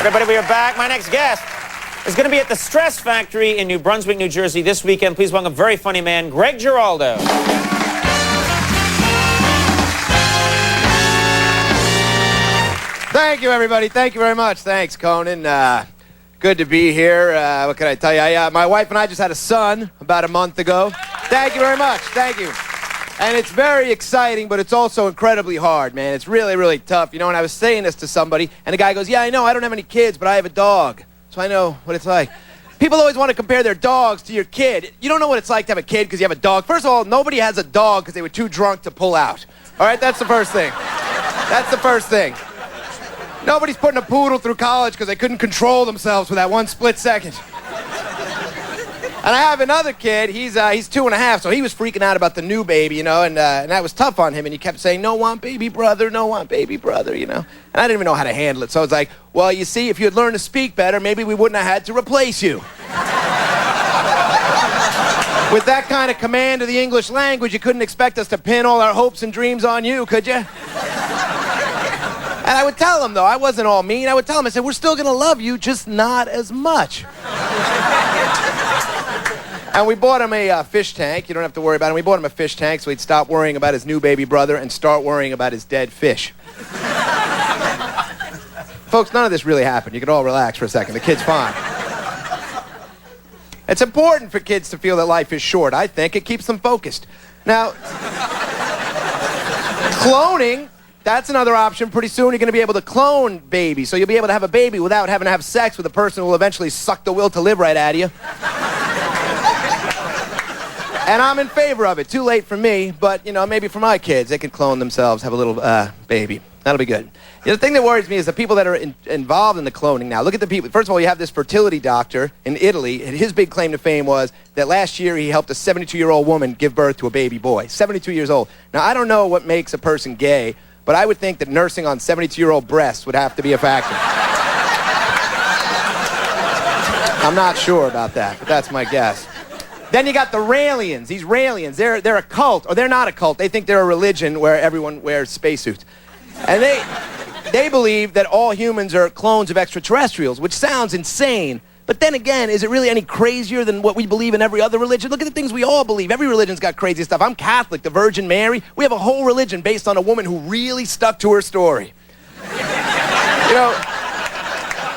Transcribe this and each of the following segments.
Everybody, we are back. My next guest is going to be at the Stress Factory in New Brunswick, New Jersey this weekend. Please welcome a very funny man, Greg Giraldo. Thank you, everybody. Thank you very much. Thanks, Conan. Good to be here. What can I tell you? My wife and I just had a son about a month ago. Thank you very much. Thank you. And it's very exciting, but it's also incredibly hard, man. It's really, really tough. You know, and I was saying this to somebody, and the guy goes, yeah, I know, I don't have any kids, but I have a dog. So I know what it's like. People always want to compare their dogs to your kid. You don't know what it's like to have a kid because you have a dog. First of all, nobody has a dog because they were too drunk to pull out. All right, that's the first thing. That's the first thing. Nobody's putting a poodle through college because they couldn't control themselves for that one split second. And I have another kid, he's 2.5, so he was freaking out about the new baby, you know, and that was tough on him, and he kept saying, no want baby brother, no want baby brother, you know. And I didn't even know how to handle it, so I was like, well, you see, if you had learned to speak better, maybe we wouldn't have had to replace you. With that kind of command of the English language, you couldn't expect us to pin all our hopes and dreams on you, could you? And I would tell him, though, I wasn't all mean. I would tell him, I said, we're still going to love you, just not as much. And we bought him a fish tank. You don't have to worry about it. We bought him a fish tank so he'd stop worrying about his new baby brother and start worrying about his dead fish. Folks, none of this really happened. You can all relax for a second. The kid's fine. It's important for kids to feel that life is short, I think. It keeps them focused. Now, cloning, that's another option. Pretty soon you're going to be able to clone babies. So you'll be able to have a baby without having to have sex with a person who will eventually suck the will to live right out of you. And I'm in favor of it. Too late for me, but, you know, maybe for my kids. They can clone themselves, have a little baby. That'll be good. The thing that worries me is the people that are involved in the cloning now. Look at the people. First of all, you have this fertility doctor in Italy, and his big claim to fame was that last year he helped a 72-year-old woman give birth to a baby boy. 72 years old. Now, I don't know what makes a person gay, but I would think that nursing on 72-year-old breasts would have to be a factor. I'm not sure about that, but that's my guess. Then you got the Raelians. These Raelians, they're a cult, or they're not a cult. They think they're a religion where everyone wears spacesuits. And they believe that all humans are clones of extraterrestrials, which sounds insane. But then again, is it really any crazier than what we believe in every other religion? Look at the things we all believe. Every religion's got crazy stuff. I'm Catholic, the Virgin Mary. We have a whole religion based on a woman who really stuck to her story. You know,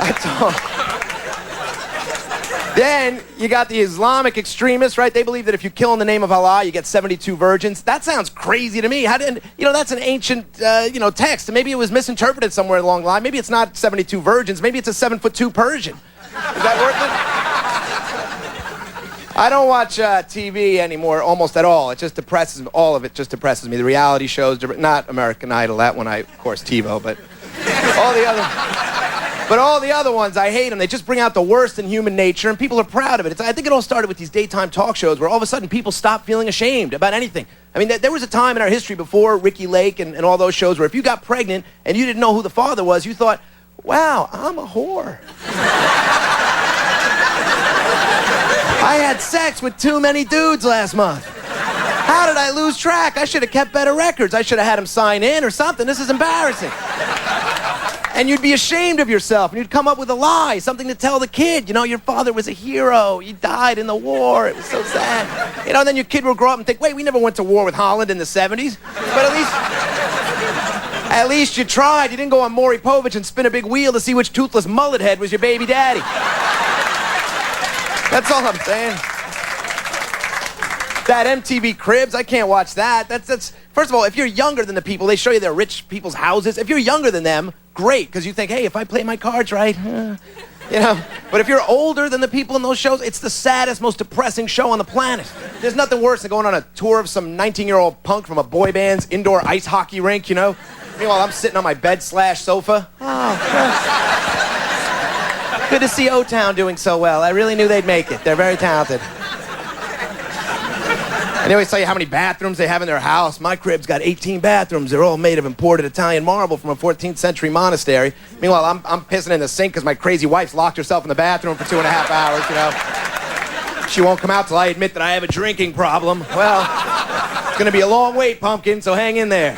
that's all. Then you got the Islamic extremists, right? They believe that if you kill in the name of Allah, you get 72 virgins. That sounds crazy to me. That's an ancient, text. Maybe it was misinterpreted somewhere along the line. Maybe it's not 72 virgins. Maybe it's a 7'2" Persian. Is that worth it? I don't watch TV anymore almost at all. It just depresses me. All of it just depresses me. The reality shows, not American Idol. That one, of course, TiVo, but all the other... But all the other ones, I hate them. They just bring out the worst in human nature, and people are proud of it. I think it all started with these daytime talk shows where all of a sudden people stop feeling ashamed about anything. I mean, there was a time in our history before Ricky Lake and all those shows where if you got pregnant and you didn't know who the father was, you thought, wow, I'm a whore. I had sex with too many dudes last month. How did I lose track? I should have kept better records. I should have had him sign in or something. This is embarrassing. And you'd be ashamed of yourself, and you'd come up with a lie, something to tell the kid. You know, your father was a hero. He died in the war. It was so sad. You know, then your kid will grow up and think, wait, we never went to war with Holland in the 70s. But at least you tried. You didn't go on Maury Povich and spin a big wheel to see which toothless mullet head was your baby daddy. That's all I'm saying. That MTV Cribs, I can't watch that. That's first of all, if you're younger than the people, they show you their rich people's houses. If you're younger than them, great, because you think, hey, if I play my cards right, you know. But if you're older than the people in those shows, it's the saddest, most depressing show on the planet. There's nothing worse than going on a tour of some 19-year-old punk from a boy band's indoor ice hockey rink, you know. Meanwhile, I'm sitting on my bed/sofa. Oh, good to see O-Town doing so well. I really knew they'd make it. They're very talented. And they always tell you how many bathrooms they have in their house. My crib's got 18 bathrooms. They're all made of imported Italian marble from a 14th century monastery. Meanwhile, I'm pissing in the sink because my crazy wife's locked herself in the bathroom for 2.5 hours, you know. She won't come out till I admit that I have a drinking problem. Well, it's going to be a long wait, pumpkin, so hang in there.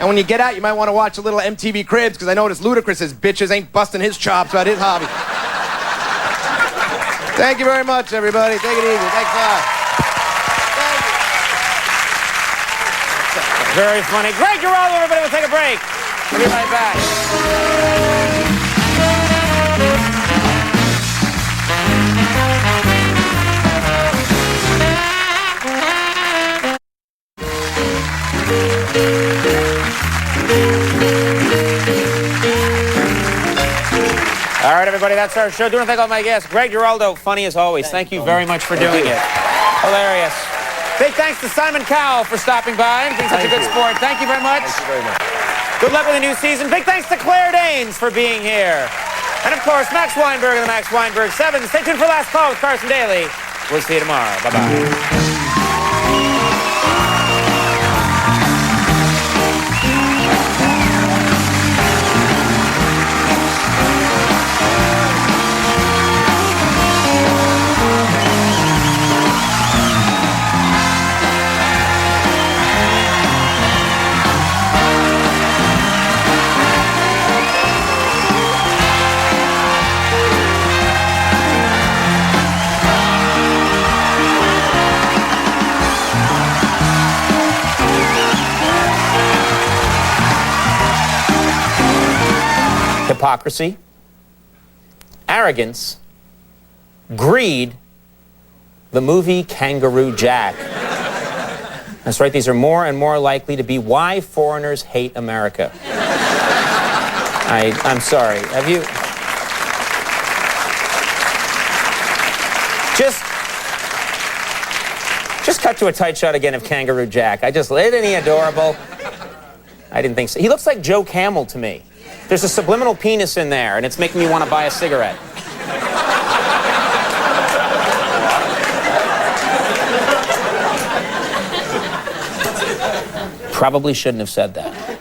And when you get out, you might want to watch a little MTV Cribs, because I noticed Ludacris's bitches ain't busting his chops about his hobby. Thank you very much, everybody. Take it easy. Thanks a lot. Very funny. Greg Giraldo, everybody, we'll take a break. We'll be right back. All right, everybody, that's our show. Do want to thank all my guests. Greg Giraldo, funny as always. Thank you very much for doing it. Hilarious. Big thanks to Simon Cowell for stopping by and being such a good sport. Thank you very much. Thank you very much. Good luck with the new season. Big thanks to Claire Danes for being here. And, of course, Max Weinberg and the Max Weinberg 7. Stay tuned for Last Call with Carson Daly. We'll see you tomorrow. Bye-bye. Hypocrisy, arrogance, greed, the movie Kangaroo Jack. That's right, these are more and more likely to be why foreigners hate America. I'm sorry, have you... Just cut to a tight shot again of Kangaroo Jack. Isn't he adorable? I didn't think so. He looks like Joe Camel to me. There's a subliminal penis in there, and it's making me want to buy a cigarette. Probably shouldn't have said that.